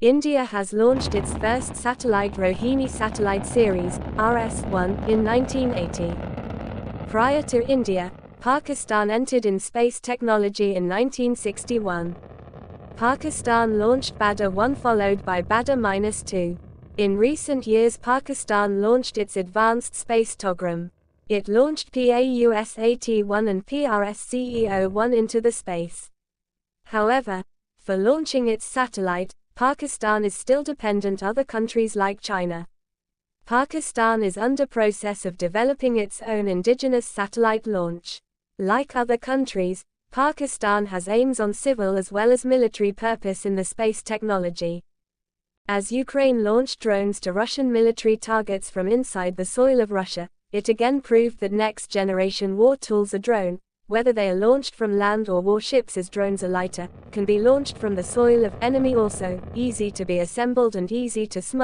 India has launched its first satellite Rohini satellite series, RS-1, in 1980. Prior to India, Pakistan entered in space technology in 1961. Pakistan launched Badr-1 followed by Badr-2. In recent years Pakistan launched its advanced space program. It launched PAUSAT-1 and PRSCEO-1 into the space. However, for launching its satellite, Pakistan is still dependent on other countries like China. Pakistan is under process of developing its own indigenous satellite launch. Like other countries, Pakistan has aims on civil as well as military purpose in the space technology. As Ukraine launched drones to Russian military targets from inside the soil of Russia, it again proved that next-generation war tools are drone, whether they are launched from land or warships as drones are lighter, can be launched from the soil of enemy also, easy to be assembled and easy to smuggle.